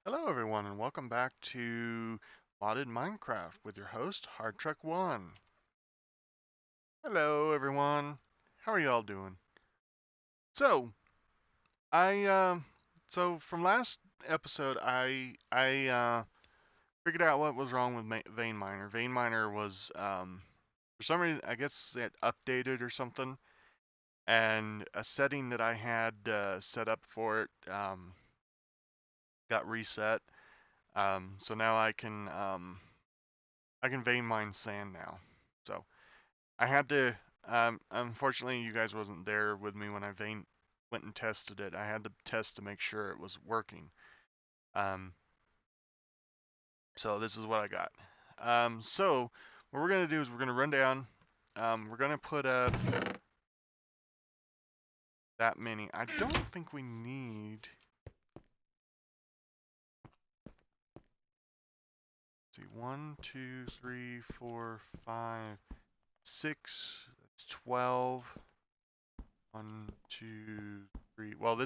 Hello everyone and welcome back to Modded Minecraft with your host, Hardtruck1. Hello everyone. How are y'all doing? So, I so from last episode I figured out what was wrong with Vein Miner. Vein Miner was for some reason I guess it updated or something, and a setting that I had set up for it got reset. So now I can vein mine sand now. So I had to. Unfortunately, you guys wasn't there with me when I went and tested it. I had to test to make sure it was working. Um, so this is what I got. So what we're gonna do is we're gonna run down. We're gonna put up that many. I don't think we need. Let's see, 1, 2, 3, 4, 5, 6. That's 12. 1, 2, 3. Well,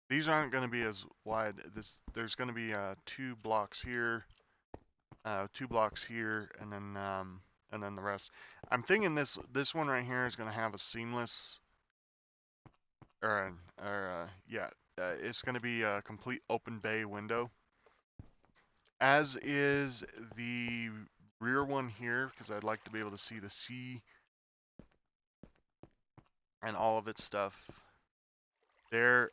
these aren't going to be as wide. There's going to be 2 blocks here, 2 blocks here, and then the rest. I'm thinking this one right here is going to have a seamless, or yeah, it's going to be a complete open bay window, as is the rear one here, because I'd like to be able to see the sea and all of its stuff there.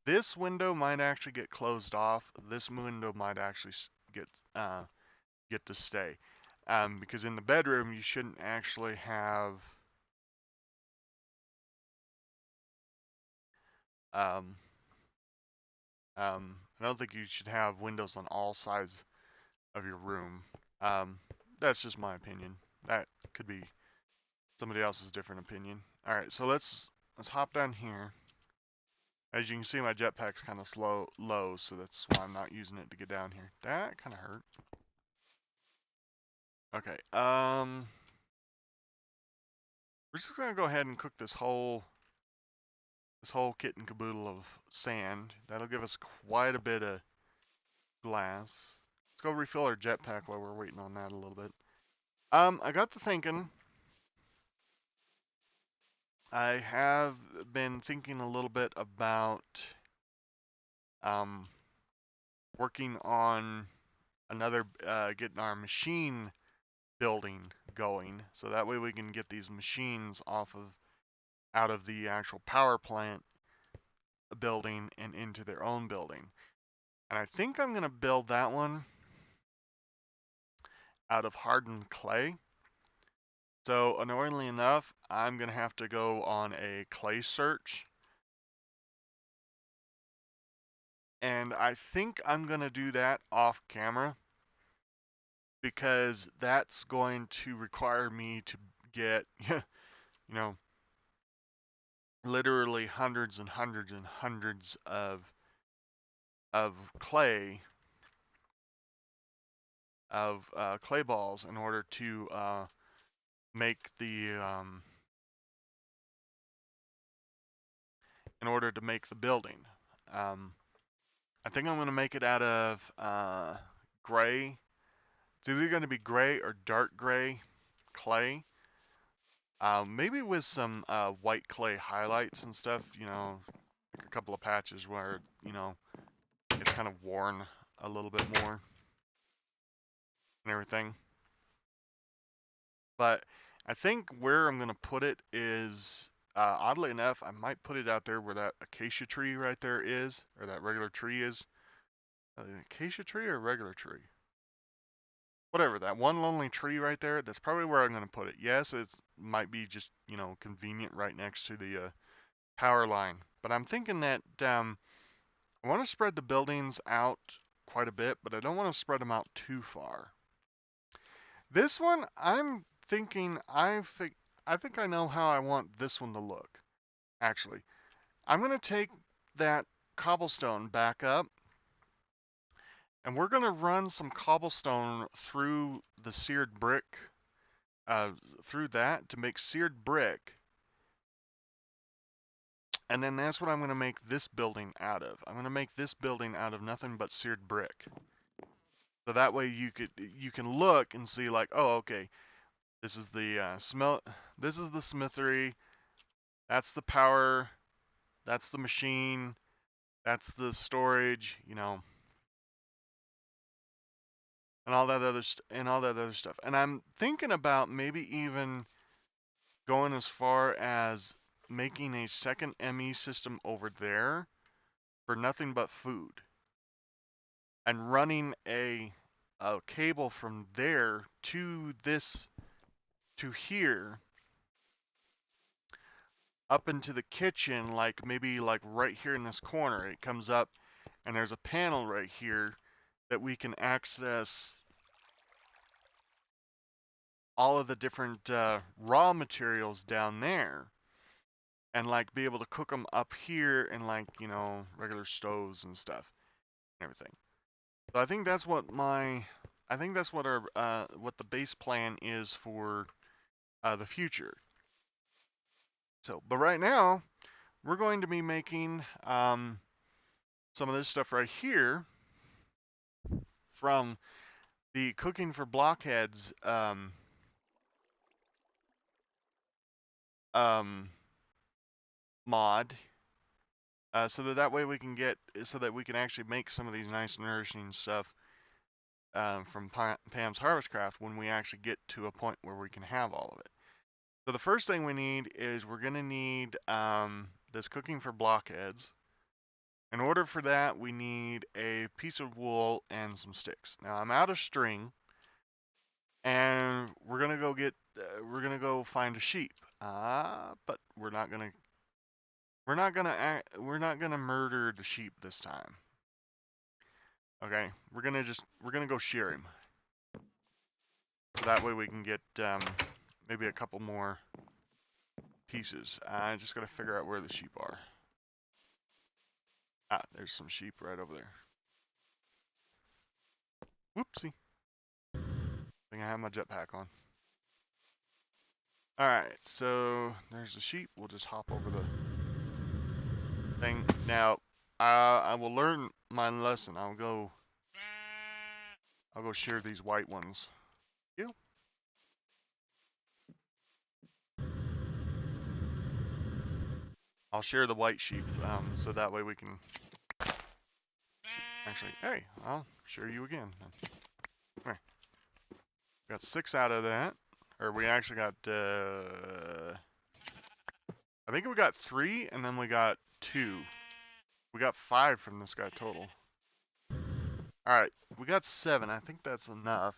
This window might actually get closed off. This window might actually get uh, get to stay. Because in the bedroom, you shouldn't actually have, um, I don't think you should have windows on all sides of your room. Um, that's just my opinion. That could be somebody else's different opinion. All right, so let's hop down here. As you can see, my jetpack's kind of low, so that's why I'm not using it to get down here. That kind of hurt. Okay, we're just gonna go ahead and cook this whole kit and caboodle of sand. That'll give us quite a bit of glass. Let's go refill our jetpack while we're waiting on that a little bit. I got to thinking. I have been thinking a little bit about um, working on getting our machine building going, so that way we can get these machines out of the actual power plant building and into their own building. And I think I'm gonna build that one out of hardened clay. So annoyingly enough, I'm gonna have to go on a clay search. And I think I'm gonna do that off camera because that's going to require me to get, you know, literally hundreds and hundreds and hundreds of clay clay balls in order to make the building. Um, I think I'm going to make it out of gray. It's either going to be gray or dark gray clay. Maybe with some white clay highlights and stuff, like a couple of patches where, it's kind of worn a little bit more and everything. But I think where I'm going to put it is, oddly enough, I might put it out there where that acacia tree right there is, or that regular tree is. Acacia tree or regular tree? Whatever, that one lonely tree right there, that's probably where I'm going to put it. Yes, it might be just, convenient right next to the power line. But I'm thinking that I want to spread the buildings out quite a bit, but I don't want to spread them out too far. This one, I'm thinking, I think I know how I want this one to look, actually. I'm going to take that cobblestone back up, and we're going to run some cobblestone through the seared brick, through that to make seared brick. And then that's what I'm going to make this building out of. I'm going to make this building out of nothing but seared brick. So that way you can look and see like, oh, okay, this is the this is the smithery, that's the power, that's the machine, that's the storage, you know, and all that other stuff. And I'm thinking about maybe even going as far as making a second ME system over there for nothing but food, and running a cable from there to this to here up into the kitchen, like maybe like right here in this corner. It comes up and there's a panel right here that we can access all of the different raw materials down there, and like be able to cook them up here in like, you know, regular stoves and stuff and everything. So I think that's what our what the base plan is for the future. So, but right now we're going to be making some of this stuff right here from the Cooking for Blockheads mod, so that way we can actually make some of these nice nourishing stuff from Pam's Harvestcraft when we actually get to a point where we can have all of it. So the first thing we need is we're going to need this Cooking for Blockheads. In order for that, we need a piece of wool and some sticks. Now I'm out of string, and we're gonna go find a sheep. But we're not gonna murder the sheep this time. Okay, we're gonna go shear him. So that way we can get maybe a couple more pieces. I just gotta figure out where the sheep are. Ah, there's some sheep right over there. Whoopsie. I think I have my jetpack on. Alright, so there's the sheep. We'll just hop over the thing. Now, I will learn my lesson. I'll go shear these white ones. You. I'll shear the white sheep, so that way we can actually. Hey, I'll shear you again. Come here. Got 6 out of that, or we actually got. I think we got 3, and then we got 2. We got 5 from this guy total. All right, we got 7. I think that's enough.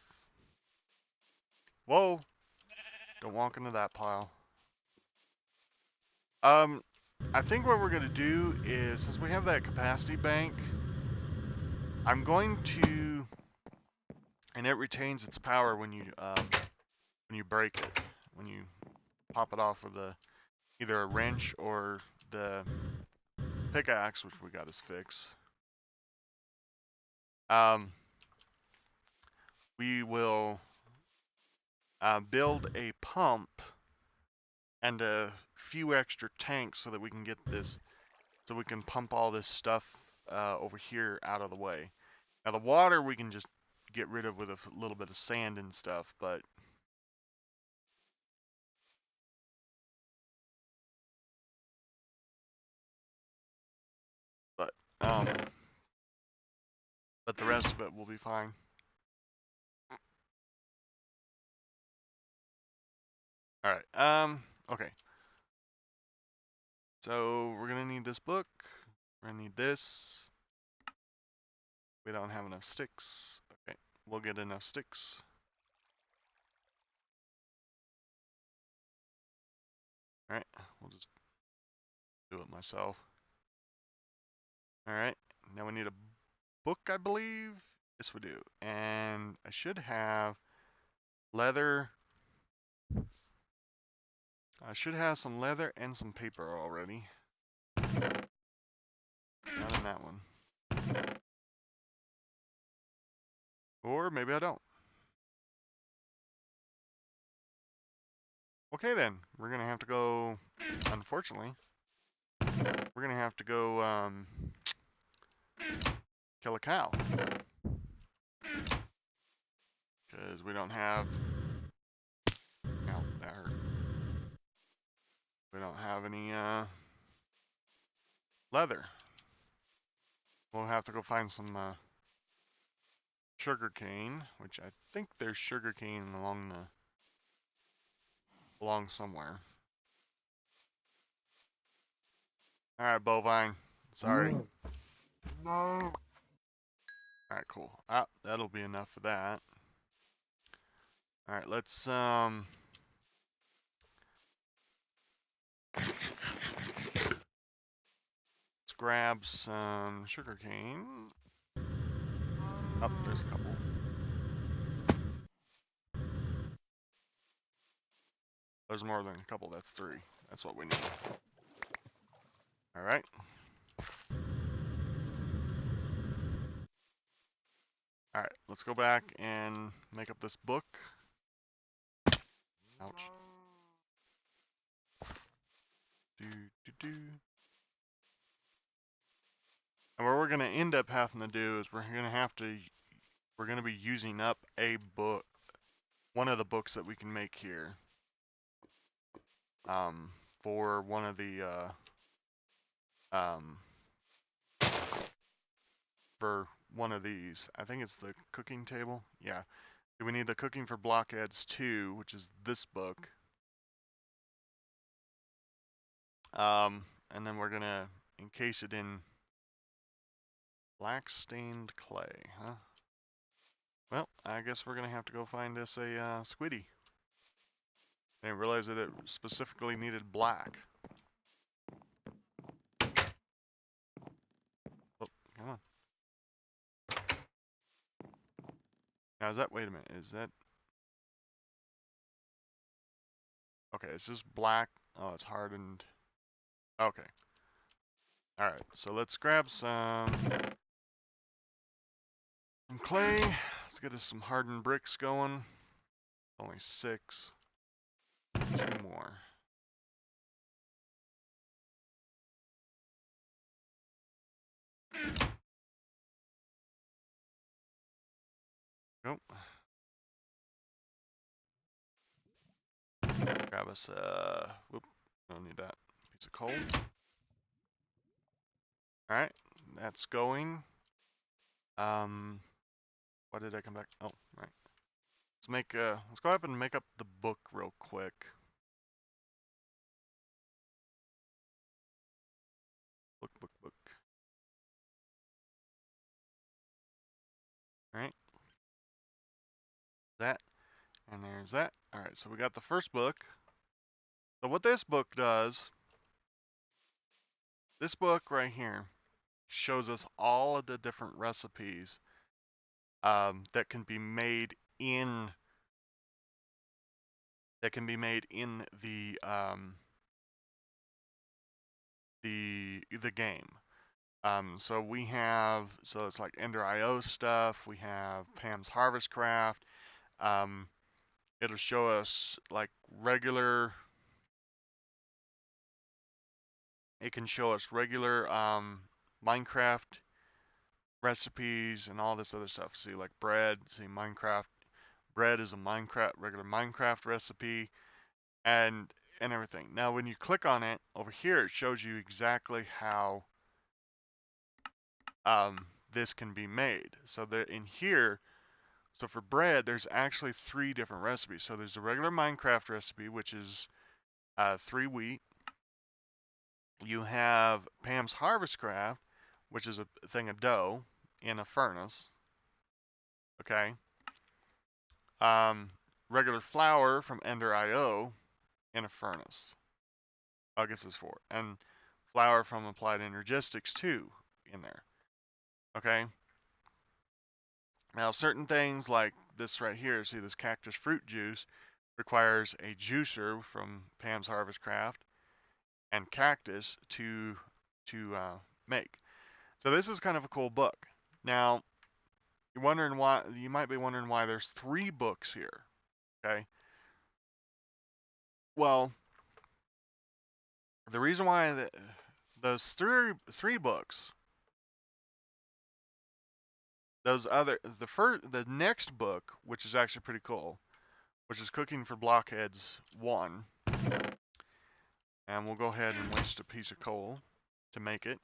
Whoa! Don't walk into that pile. I think what we're gonna do is, since we have that capacity bank, I'm going to, and it retains its power when you break it, when you pop it off with either a wrench or the pickaxe, which we got as fix. We will build a pump and a few extra tanks so that we can get this, so we can pump all this stuff over here out of the way. Now the water we can just get rid of with a little bit of sand and stuff, but the rest of it will be fine. All right. Okay. So we're gonna need this book. We're gonna need this. We don't have enough sticks. Okay, we'll get enough sticks. All right, we'll just do it myself. All right, now we need a book, I believe. Yes, we do. And I should have leather. I should have some leather and some paper already. Not in that one. Or maybe I don't. Okay then, we're gonna have to go, unfortunately, we're gonna have to go kill a cow because we don't have. Ow, that hurt. We don't have any leather. We'll have to go find some sugar cane, which I think there's sugar cane along somewhere. All right, bovine. Sorry. No. All right, cool. Ah, that'll be enough for that. All right, let's grab some sugar cane. Oh, there's a couple. There's more than a couple. That's 3. That's what we need. All right. All right, let's go back and make up this book. Ouch. And what we're gonna end up having to do is we're gonna be using up a book, one of the books that we can make here, for one of the for one of these. I think it's the cooking table. Yeah. We need the cooking for blockheads 2, which is this book. And then we're gonna encase it in black stained clay, huh? Well, I guess we're gonna have to go find us a squiddy. I didn't realize that it specifically needed black. Oh, come on. Now is that, wait a minute, is that? Okay, it's just black. Oh, it's hardened. Okay. Alright, so let's grab some clay. Let's get us some hardened bricks going. Only 6. 2 more. Nope. Grab us whoop, don't need that. Piece of coal. Alright, that's going. Why did I come back? Oh, right. Let's go up and make up the book real quick. Book. Alright. That, and there's that. Alright, so we got the first book. So what this book does, this book right here, shows us all of the different recipes that can be made in the game. So it's like Ender IO stuff. We have Pam's Harvest Craft. It'll show us like regular. It can show us regular Minecraft recipes and all this other stuff. See, like bread. See, Minecraft bread is a regular Minecraft recipe, and everything. Now, when you click on it over here, it shows you exactly how this can be made. So that in here, so for bread, there's actually 3 different recipes. So there's the regular Minecraft recipe, which is 3 wheat. You have Pam's Harvest Craft, which is a thing of dough in a furnace. Okay. Regular flour from Ender IO in a furnace. I guess it's 4. And flour from Applied Energistics 2 in there. Okay. Now, certain things like this right here, see this cactus fruit juice, requires a juicer from Pam's Harvest Craft and cactus to make. So this is kind of a cool book. Now, you might be wondering why there's 3 books here. Okay. Well, the reason why those three books. The next book, which is actually pretty cool, which is Cooking for Blockheads 1. And we'll go ahead and waste a piece of coal to make it,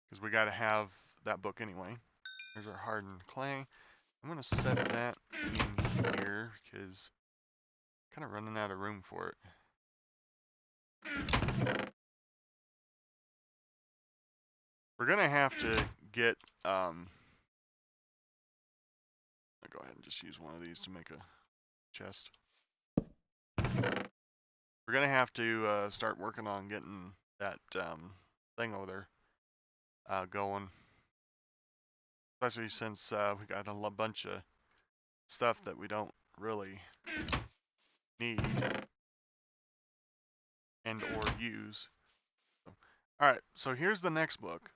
because we got to have that book anyway. There's our hardened clay. I'm going to set that in here, because I'm kind of running out of room for it. We're going to have to get, I'll go ahead and just use one of these to make a chest. We're going to have to start working on getting that thing over there going. Especially since we got a bunch of stuff that we don't really need and or use. Alright, so here's the next book.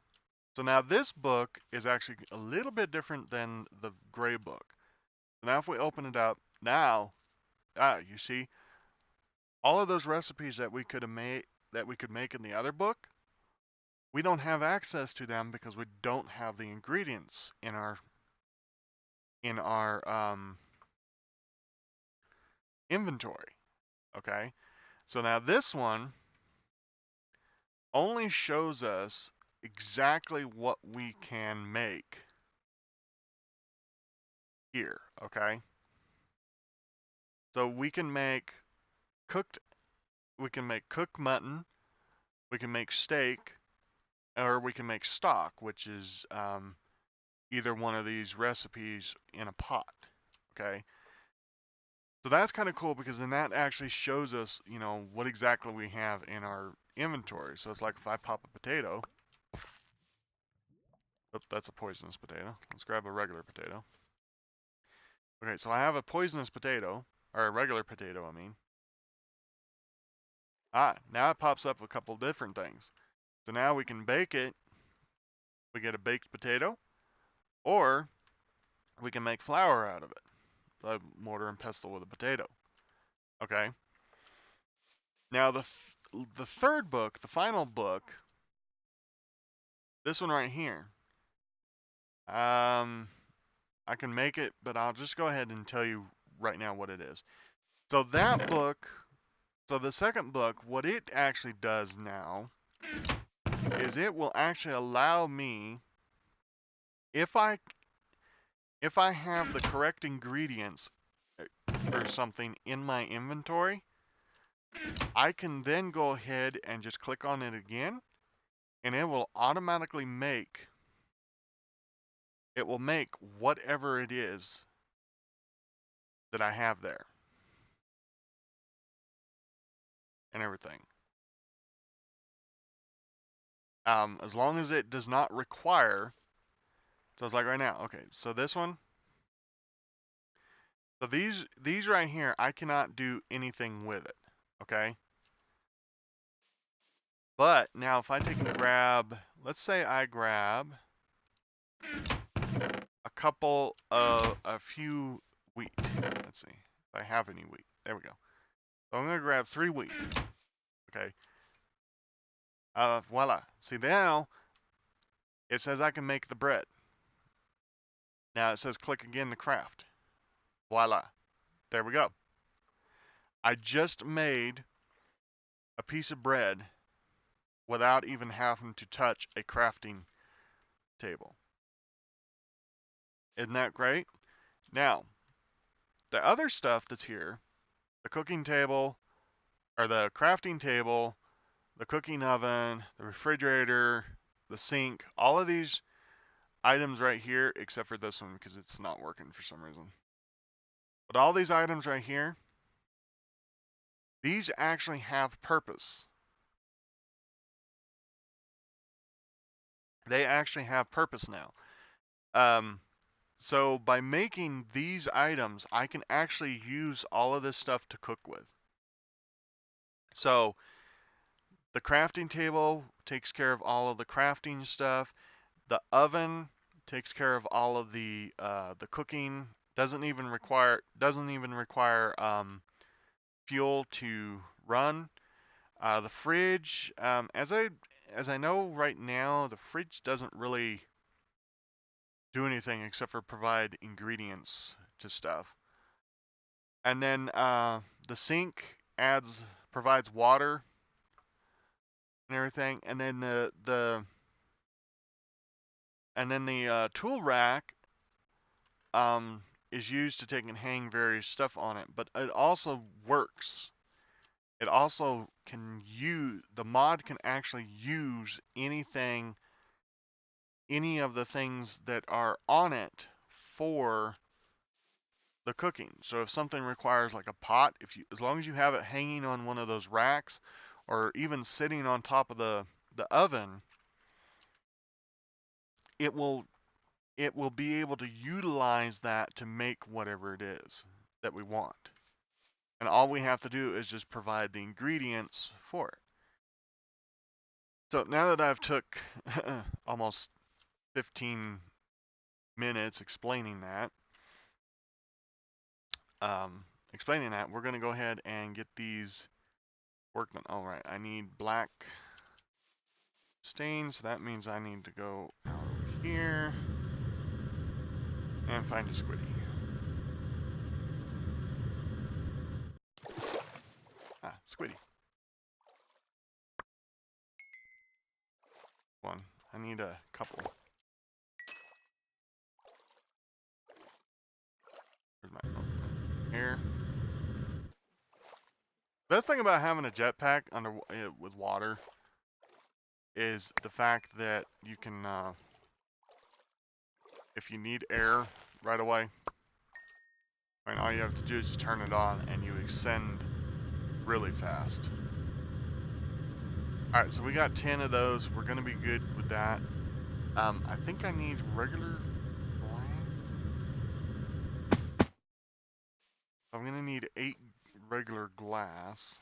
So now this book is actually a little bit different than the gray book. So now if we open it up, now, you see, all of those recipes that we could make in the other book, we don't have access to them because we don't have the ingredients in our inventory. Okay, so now this one only shows us exactly what we can make here. Okay, so we can make cooked mutton, we can make steak, or we can make stock, which is either one of these recipes in a pot. Okay, so that's kind of cool because then that actually shows us, you know, what exactly we have in our inventory. So it's like if I pop a potato, oops, that's a poisonous potato. Let's grab a regular potato. Okay, so I have a poisonous potato, or a regular potato, I mean. Now it pops up a couple different things. So now we can bake it. We get a baked potato, or we can make flour out of it. So mortar and pestle with a potato. Okay. Now the third book, the final book, this one right here. I can make it, but I'll just go ahead and tell you right now what it is. So that book, so the second book, what it actually does now is it will actually allow me, if I have the correct ingredients for something in my inventory, I can then go ahead and just click on it again, and it will automatically make whatever it is that I have there and everything. As long as it does not require, so it's like right now, okay, so this one, so these right here, I cannot do anything with it, okay? But now if I take and grab, let's say I grab a few wheat. Let's see if I have any wheat. There we go. So I'm gonna grab 3 wheat. Okay. Voila. See now, it says I can make the bread. Now it says click again to craft. Voila. There we go. I just made a piece of bread without even having to touch a crafting table. Isn't that great? Now, the other stuff that's here, the cooking table, or the crafting table, the cooking oven, the refrigerator, the sink, all of these items right here, except for this one because it's not working for some reason. But all these items right here, these actually have purpose. They actually have purpose now. So by making these items, I can actually use all of this stuff to cook with. So the crafting table takes care of all of the crafting stuff. The oven takes care of all of the cooking. Doesn't even require fuel to run. The fridge, as I know right now, the fridge doesn't really do anything except for provide ingredients to stuff. And then the sink provides water and everything. And then the tool rack is used to take and hang various stuff on it. But it also works. It also can use, the mod can actually use anything, any of the things that are on it for the cooking. So if something requires like a pot, as long as you have it hanging on one of those racks or even sitting on top of the oven, it will be able to utilize that to make whatever it is that we want. And all we have to do is just provide the ingredients for it. So now that I've took almost 15 minutes explaining that, we're going to go ahead and get these workmen. All right, I need black stain, so that means I need to go out here and find a squiddy. Ah, squiddy. One. I need a couple. Where's my here? Best thing about having a jetpack with water is the fact that you can, if you need air right away, I mean, all you have to do is just turn it on and you ascend really fast. Alright, so we got 10 of those. We're going to be good with that. I think I need regular blank. I'm going to need 8 regular glass.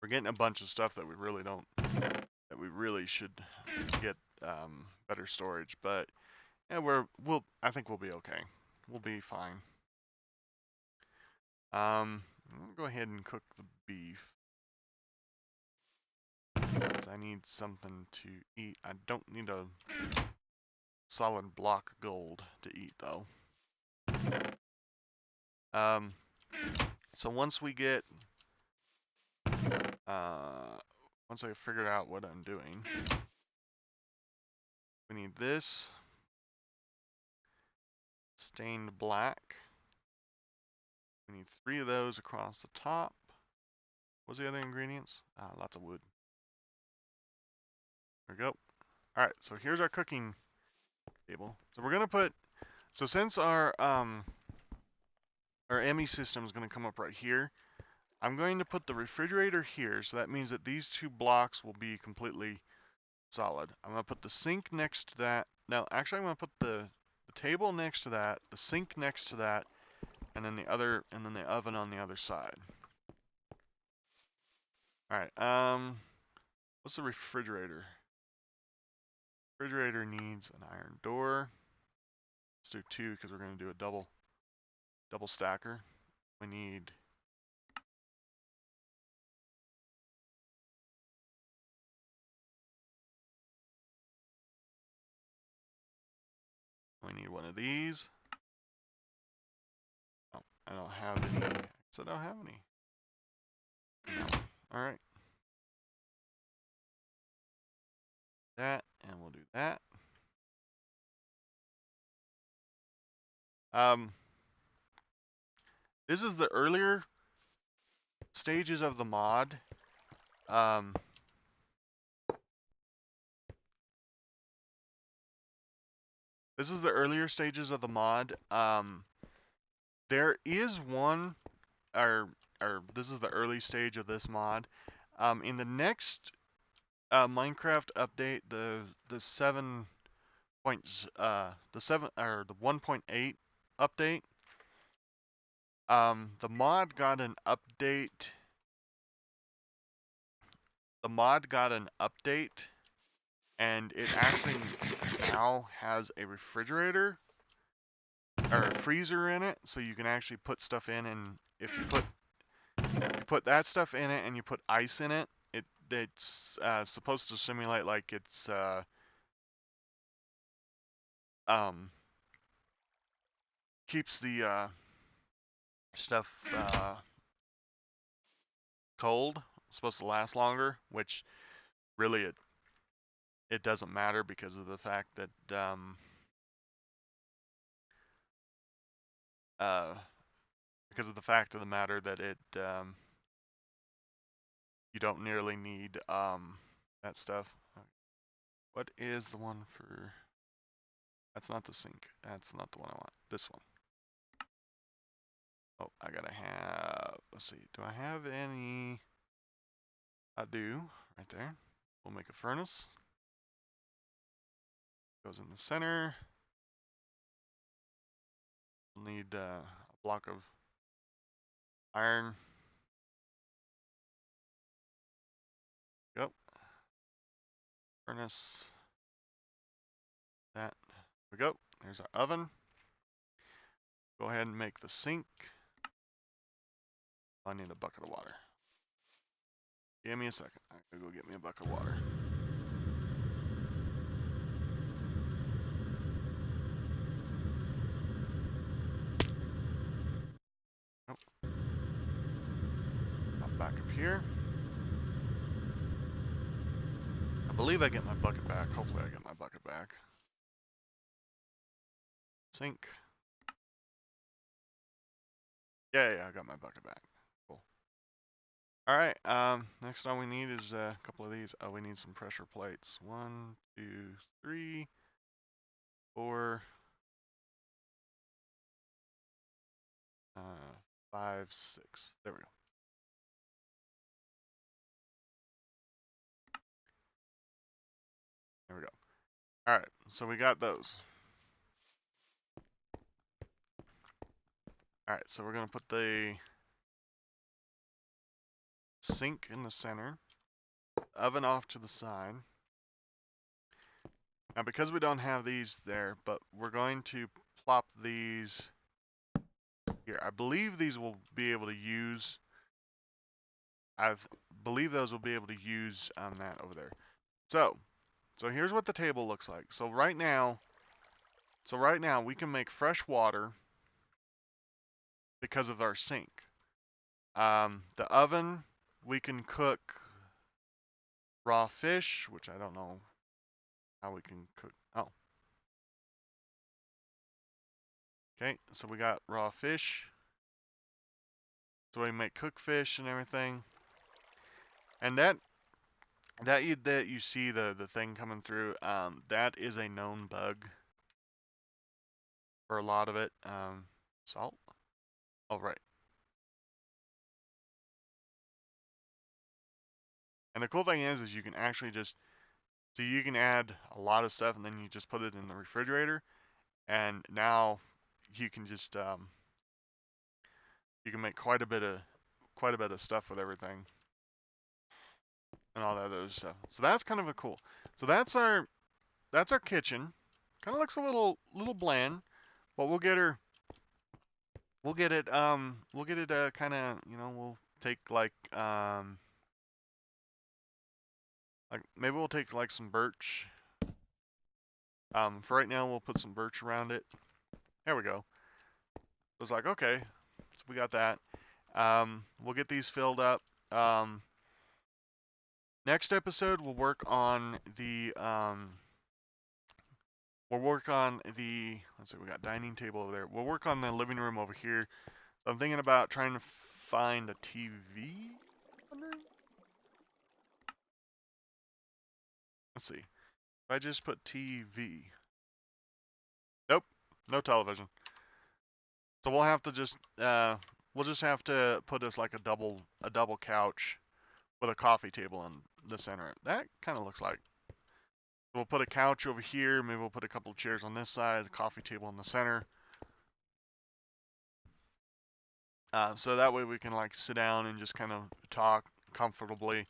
We're getting a bunch of stuff that we really should get better storage, but yeah, I think we'll be okay. We'll be fine. I'll go ahead and cook the beef. I need something to eat. I don't need a solid block of gold to eat though. So once we get once I figured out what I'm doing, we need this stained black. We need 3 of those across the top. What's the other ingredients? Lots of wood. There we go. Alright, so here's our cooking table. So we're gonna put, so since our ME system is gonna come up right here, I'm going to put the refrigerator here, so that means that these 2 blocks will be completely solid. I'm gonna put the sink next to that. No, actually I'm gonna put the table next to that, the sink next to that, and then the oven on the other side. Alright, what's the refrigerator? Refrigerator needs an iron door. Let's do 2 because we're going to do a double stacker. We need one of these. Oh, I don't have any. I don't have any. No. All right. That, and we'll do that. This is the earlier stages of the mod. This is the earlier stages of the mod. There is one, or this is the early stage of this mod. In the next Minecraft update, the 1.8 update, the mod got an update. The mod got an update, and it actually now has a refrigerator. or freezer in it, so you can actually put stuff in. And if you put that stuff in it and you put ice in it, it's supposed to simulate like it's um keeps the stuff cold. It's supposed to last longer, which really it doesn't matter because of the fact that uh because of the fact of the matter that it you don't nearly need that stuff. What is the one for? That's not the sink. That's not the one I want. This one. Oh, I gotta have. Let's see. Do I have any? I do. Right there. We'll make a furnace. Goes in the center. We'll need a block of iron. Yep. Furnace. That. There we go. There's our oven. Go ahead and make the sink. I need a bucket of water. Give me a second. I gotta go get me a bucket of water. Nope. Hop back up here. I believe I get my bucket back. Hopefully I get my bucket back. Sink. Yeah, I got my bucket back. Cool. Alright, next all we need is a couple of these. Oh, we need some pressure plates. 1, 2, 3, 4, 5, 6. There we go. There we go. Alright, so we got those. Alright, so we're gonna put the sink in the center, oven off to the side. Now because we don't have these there, but we're going to plop these here. I believe these will be able to use, I believe those will be able to use that over there. So here's what the table looks like. So right now we can make fresh water because of our sink. The oven, we can cook raw fish, which I don't know how we can cook. Oh. Okay, so we got raw fish. So we make cooked fish and everything. And that you see the thing coming through, that is a known bug for a lot of it. Salt. Oh, right. And the cool thing is you can actually just, so you can add a lot of stuff and then you just put it in the refrigerator, and now you can just you can make quite a bit of stuff with everything and all that other stuff. So that's kind of a cool. So that's our kitchen. Kind of looks a little bland, but we'll get it kind of, we'll take like maybe we'll take like some birch. For right now we'll put some birch around it. There we go. It was like, okay, so we got that. We'll get these filled up. Next episode we'll work on the let's see, we got dining table over there. We'll work on the living room over here. So I'm thinking about trying to find a TV. Let's see. If I just put TV. Nope, no television. So we'll have to just have to put us like a double couch with a coffee table in the center. That kind of looks like. We'll put a couch over here. Maybe we'll put a couple of chairs on this side, a coffee table in the center. So that way we can like sit down and just kind of talk comfortably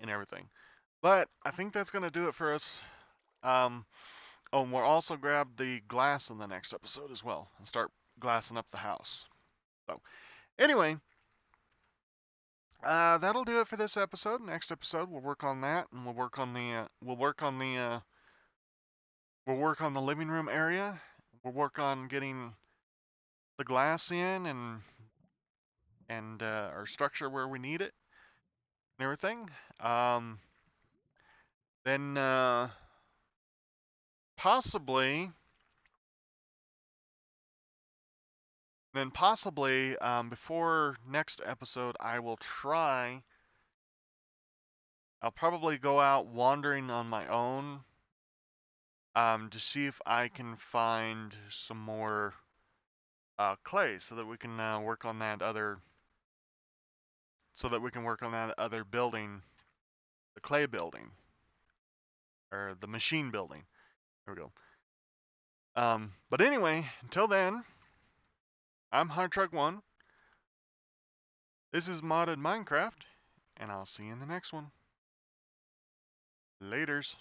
and everything. But I think that's gonna do it for us. Oh, and we'll also grab the glass in the next episode as well and start glassing up the house. So, anyway, that'll do it for this episode. Next episode, we'll work on that, and we'll work on the living room area. We'll work on getting the glass in and our structure where we need it and everything. Um, then possibly, before next episode, I'll probably go out wandering on my own to see if I can find some more clay so that we can work on that other building, the clay building or the machine building. There we go. But anyway, until then, I'm Hard Truck One. This is Modded Minecraft, and I'll see you in the next one. Laters.